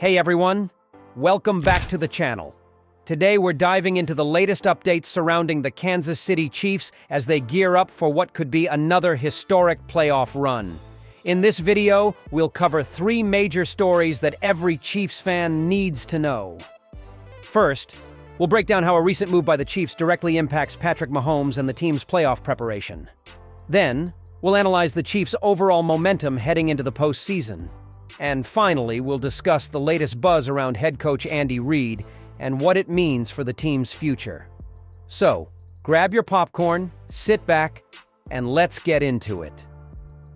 Hey everyone, welcome back to the channel. Today we're diving into the latest updates surrounding the Kansas City Chiefs as they gear up for what could be another historic playoff run. In this video, we'll cover three major stories that every Chiefs fan needs to know. First, we'll break down how a recent move by the Chiefs directly impacts Patrick Mahomes and the team's playoff preparation. Then, we'll analyze the Chiefs' overall momentum heading into the postseason. And finally, we'll discuss the latest buzz around head coach Andy Reid and what it means for the team's future. So, grab your popcorn, sit back, and let's get into it.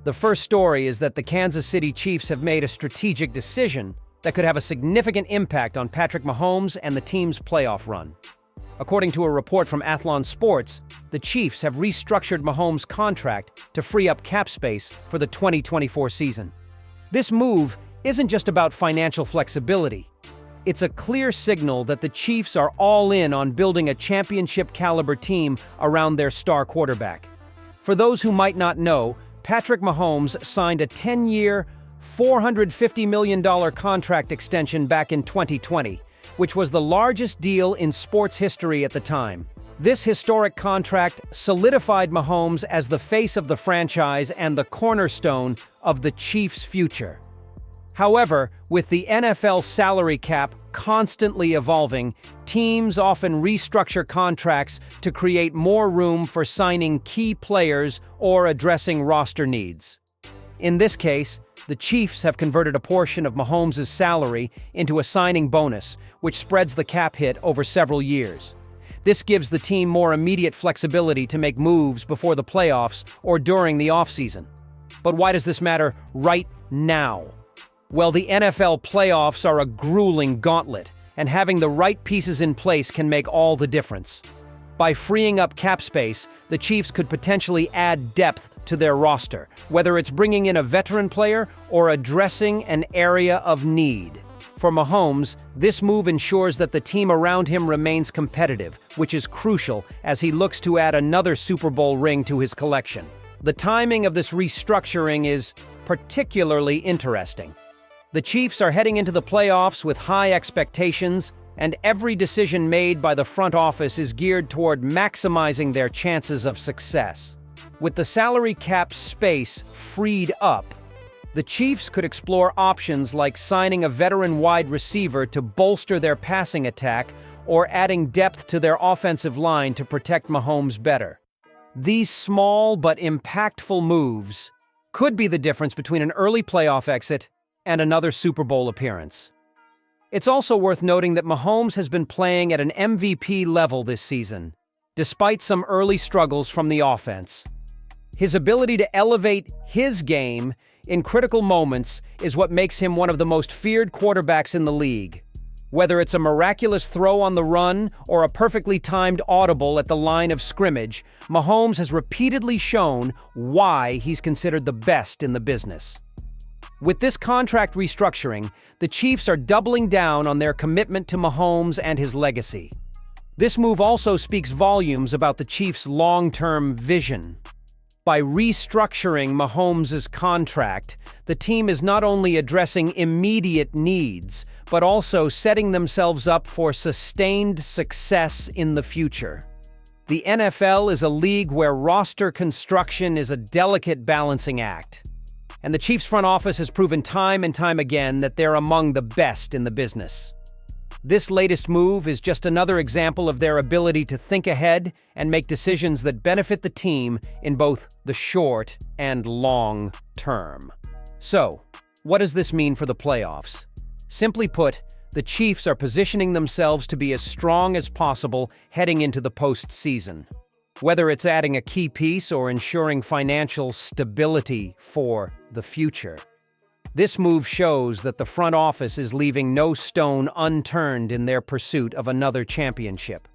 The first story is that the Kansas City Chiefs have made a strategic decision that could have a significant impact on Patrick Mahomes and the team's playoff run. According to a report from Athlon Sports, the Chiefs have restructured Mahomes' contract to free up cap space for the 2024 season. This move isn't just about financial flexibility. It's a clear signal that the Chiefs are all in on building a championship-caliber team around their star quarterback. For those who might not know, Patrick Mahomes signed a 10-year, $450 million contract extension back in 2020, which was the largest deal in sports history at the time. This historic contract solidified Mahomes as the face of the franchise and the cornerstone of the Chiefs' future. However, with the NFL salary cap constantly evolving, teams often restructure contracts to create more room for signing key players or addressing roster needs. In this case, the Chiefs have converted a portion of Mahomes' salary into a signing bonus, which spreads the cap hit over several years. This gives the team more immediate flexibility to make moves before the playoffs or during the offseason. But why does this matter right now? Well, the NFL playoffs are a grueling gauntlet, and having the right pieces in place can make all the difference. By freeing up cap space, the Chiefs could potentially add depth to their roster, whether it's bringing in a veteran player or addressing an area of need. For Mahomes, this move ensures that the team around him remains competitive, which is crucial as he looks to add another Super Bowl ring to his collection. The timing of this restructuring is particularly interesting. The Chiefs are heading into the playoffs with high expectations, and every decision made by the front office is geared toward maximizing their chances of success. With the salary cap space freed up, the Chiefs could explore options like signing a veteran wide receiver to bolster their passing attack or adding depth to their offensive line to protect Mahomes better. These small but impactful moves could be the difference between an early playoff exit and another Super Bowl appearance. It's also worth noting that Mahomes has been playing at an MVP level this season, despite some early struggles from the offense. His ability to elevate his game in critical moments is what makes him one of the most feared quarterbacks in the league. Whether it's a miraculous throw on the run or a perfectly timed audible at the line of scrimmage, Mahomes has repeatedly shown why he's considered the best in the business. With this contract restructuring, the Chiefs are doubling down on their commitment to Mahomes and his legacy. This move also speaks volumes about the Chiefs' long-term vision. By restructuring Mahomes' contract, the team is not only addressing immediate needs, but also setting themselves up for sustained success in the future. The NFL is a league where roster construction is a delicate balancing act, and the Chiefs front office has proven time and time again that they're among the best in the business. This latest move is just another example of their ability to think ahead and make decisions that benefit the team in both the short and long term. So, what does this mean for the playoffs? Simply put, the Chiefs are positioning themselves to be as strong as possible heading into the postseason. Whether it's adding a key piece or ensuring financial stability for the future. This move shows that the front office is leaving no stone unturned in their pursuit of another championship.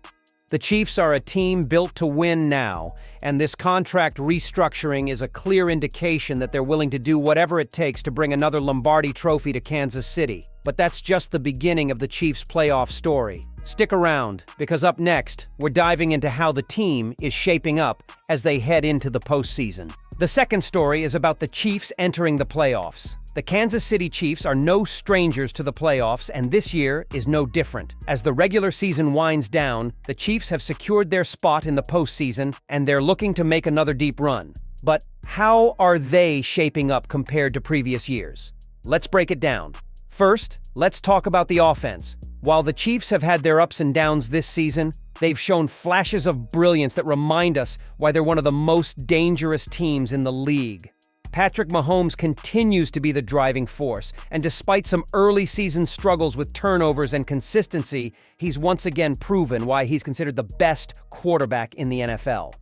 The Chiefs are a team built to win now, and this contract restructuring is a clear indication that they're willing to do whatever it takes to bring another Lombardi trophy to Kansas City. But that's just the beginning of the Chiefs' playoff story. Stick around, because up next, we're diving into how the team is shaping up as they head into the postseason. The second story is about the Chiefs entering the playoffs. The Kansas City Chiefs are no strangers to the playoffs, and this year is no different. As the regular season winds down, the Chiefs have secured their spot in the postseason, and they're looking to make another deep run. But how are they shaping up compared to previous years? Let's break it down. First, let's talk about the offense. While the Chiefs have had their ups and downs this season, they've shown flashes of brilliance that remind us why they're one of the most dangerous teams in the league. Patrick Mahomes continues to be the driving force, and despite some early season struggles with turnovers and consistency, he's once again proven why he's considered the best quarterback in the NFL.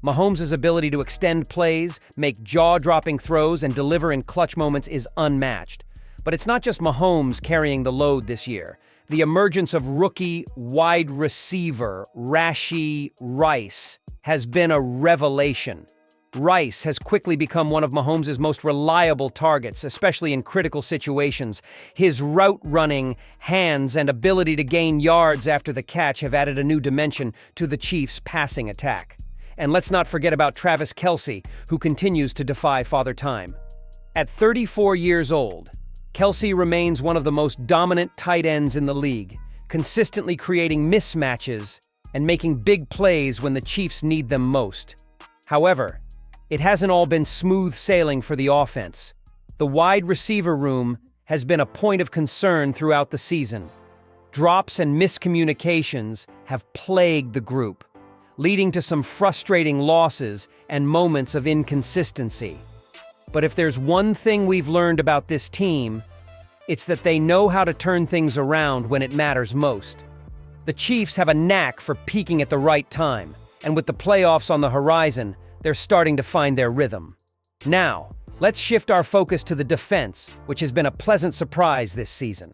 Mahomes' ability to extend plays, make jaw-dropping throws, and deliver in clutch moments is unmatched. But it's not just Mahomes carrying the load this year. The emergence of rookie wide receiver Rashee Rice has been a revelation. Rice has quickly become one of Mahomes' most reliable targets, especially in critical situations. His route-running, hands, and ability to gain yards after the catch have added a new dimension to the Chiefs' passing attack. And let's not forget about Travis Kelce, who continues to defy Father Time. At 34 years old, Kelce remains one of the most dominant tight ends in the league, consistently creating mismatches and making big plays when the Chiefs need them most. However, it hasn't all been smooth sailing for the offense. The wide receiver room has been a point of concern throughout the season. Drops and miscommunications have plagued the group, leading to some frustrating losses and moments of inconsistency. But if there's one thing we've learned about this team, it's that they know how to turn things around when it matters most. The Chiefs have a knack for peaking at the right time, and with the playoffs on the horizon, they're starting to find their rhythm. Now, let's shift our focus to the defense, which has been a pleasant surprise this season.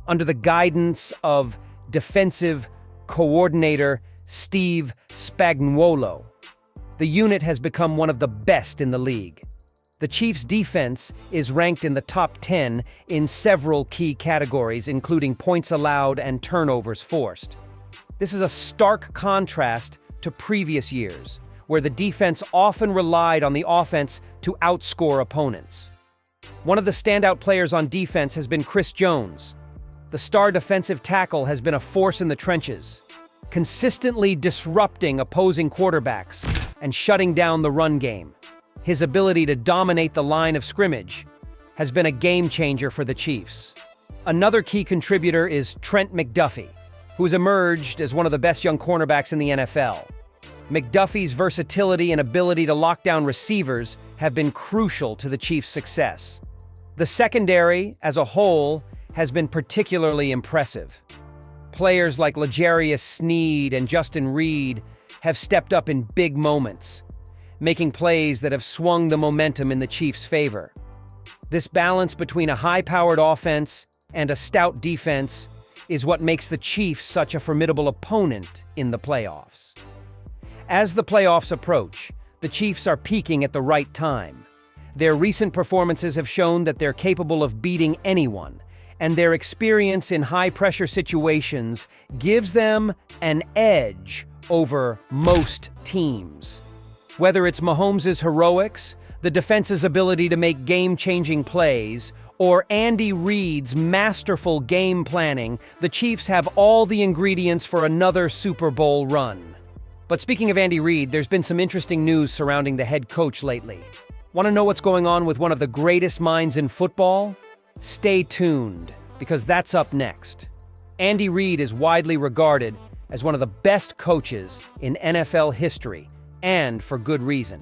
Under the guidance of defensive coordinator Steve Spagnuolo, the unit has become one of the best in the league. The Chiefs' defense is ranked in the top 10 in several key categories, including points allowed and turnovers forced. This is a stark contrast to previous years, where the defense often relied on the offense to outscore opponents. One of the standout players on defense has been Chris Jones. The star defensive tackle has been a force in the trenches, consistently disrupting opposing quarterbacks and shutting down the run game. His ability to dominate the line of scrimmage has been a game-changer for the Chiefs. Another key contributor is Trent McDuffie, who's emerged as one of the best young cornerbacks in the NFL. McDuffie's versatility and ability to lock down receivers have been crucial to the Chiefs' success. The secondary, as a whole, has been particularly impressive. Players like L'Jarius Sneed and Justin Reid have stepped up in big moments, making plays that have swung the momentum in the Chiefs' favor. This balance between a high-powered offense and a stout defense is what makes the Chiefs such a formidable opponent in the playoffs. As the playoffs approach, the Chiefs are peaking at the right time. Their recent performances have shown that they're capable of beating anyone, and their experience in high-pressure situations gives them an edge over most teams. Whether it's Mahomes' heroics, the defense's ability to make game-changing plays, or Andy Reid's masterful game planning, the Chiefs have all the ingredients for another Super Bowl run. But speaking of Andy Reid, there's been some interesting news surrounding the head coach lately. Want to know what's going on with one of the greatest minds in football? Stay tuned, because that's up next. Andy Reid is widely regarded as one of the best coaches in NFL history, and for good reason.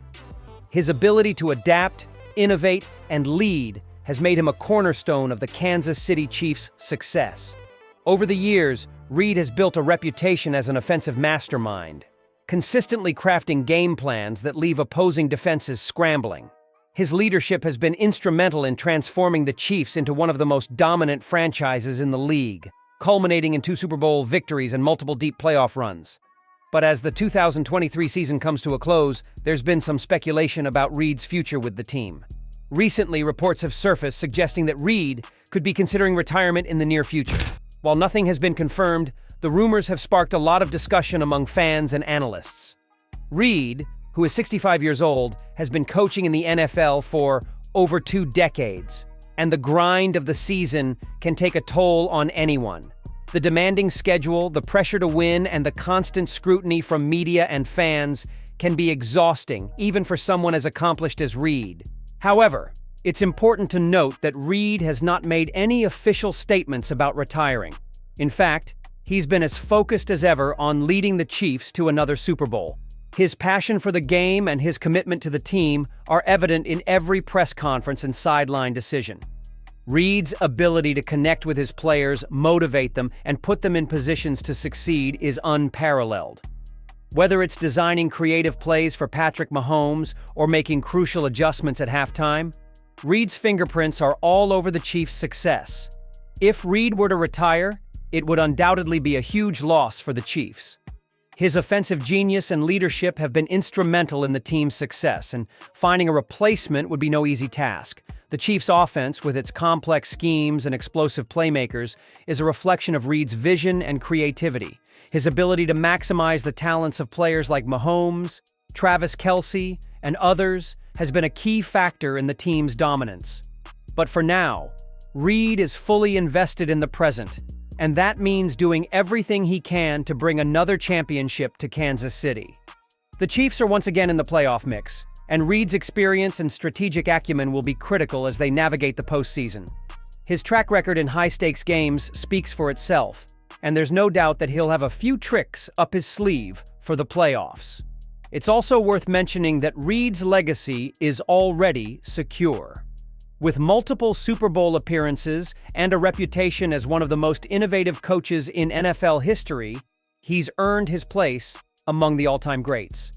His ability to adapt, innovate, and lead has made him a cornerstone of the Kansas City Chiefs' success. Over the years, Reid has built a reputation as an offensive mastermind, consistently crafting game plans that leave opposing defenses scrambling. His leadership has been instrumental in transforming the Chiefs into one of the most dominant franchises in the league, culminating in 2 Super Bowl victories and multiple deep playoff runs. But as the 2023 season comes to a close, there's been some speculation about Reid's future with the team. Recently, reports have surfaced suggesting that Reid could be considering retirement in the near future. While nothing has been confirmed, the rumors have sparked a lot of discussion among fans and analysts. Reid, who is 65 years old, has been coaching in the NFL for over 2 decades, and the grind of the season can take a toll on anyone. The demanding schedule, the pressure to win, and the constant scrutiny from media and fans can be exhausting, even for someone as accomplished as Reid. However, it's important to note that Reid has not made any official statements about retiring. In fact, he's been as focused as ever on leading the Chiefs to another Super Bowl. His passion for the game and his commitment to the team are evident in every press conference and sideline decision. Reid's ability to connect with his players, motivate them, and put them in positions to succeed is unparalleled. Whether it's designing creative plays for Patrick Mahomes or making crucial adjustments at halftime, Reid's fingerprints are all over the Chiefs' success. If Reid were to retire, it would undoubtedly be a huge loss for the Chiefs. His offensive genius and leadership have been instrumental in the team's success, and finding a replacement would be no easy task. The Chiefs' offense, with its complex schemes and explosive playmakers, is a reflection of Reid's vision and creativity. His ability to maximize the talents of players like Mahomes, Travis Kelce, and others has been a key factor in the team's dominance. But for now, Reid is fully invested in the present, and that means doing everything he can to bring another championship to Kansas City. The Chiefs are once again in the playoff mix, and Reid's experience and strategic acumen will be critical as they navigate the postseason. His track record in high-stakes games speaks for itself, and there's no doubt that he'll have a few tricks up his sleeve for the playoffs. It's also worth mentioning that Reid's legacy is already secure. With multiple Super Bowl appearances and a reputation as one of the most innovative coaches in NFL history, he's earned his place among the all-time greats.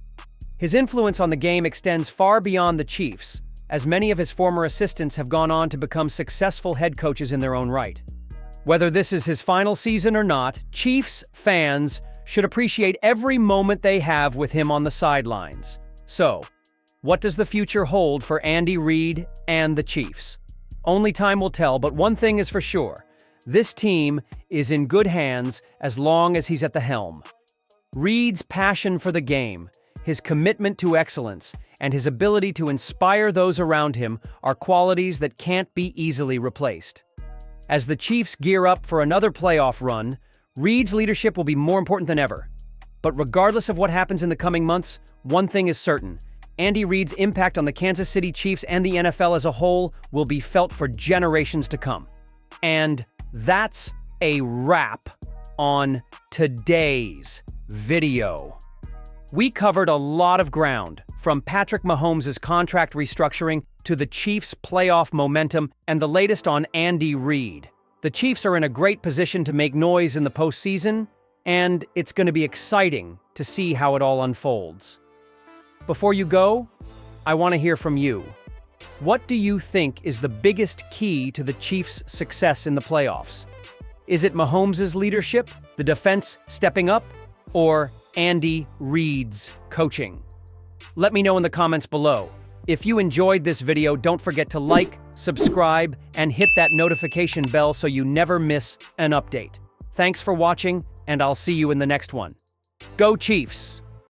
His influence on the game extends far beyond the Chiefs, as many of his former assistants have gone on to become successful head coaches in their own right. Whether this is his final season or not, Chiefs fans should appreciate every moment they have with him on the sidelines. So, what does the future hold for Andy Reid and the Chiefs? Only time will tell, but one thing is for sure. This team is in good hands as long as he's at the helm. Reid's passion for the game, his commitment to excellence, and his ability to inspire those around him are qualities that can't be easily replaced. As the Chiefs gear up for another playoff run, Reid's leadership will be more important than ever. But regardless of what happens in the coming months, one thing is certain. Andy Reid's impact on the Kansas City Chiefs and the NFL as a whole will be felt for generations to come. And that's a wrap on today's video. We covered a lot of ground, from Patrick Mahomes' contract restructuring to the Chiefs' playoff momentum and the latest on Andy Reid. The Chiefs are in a great position to make noise in the postseason, and it's going to be exciting to see how it all unfolds. Before you go, I want to hear from you. What do you think is the biggest key to the Chiefs' success in the playoffs? Is it Mahomes' leadership, the defense stepping up, or Andy Reid's coaching? Let me know in the comments below. If you enjoyed this video, don't forget to like, subscribe, and hit that notification bell so you never miss an update. Thanks for watching, and I'll see you in the next one. Go Chiefs!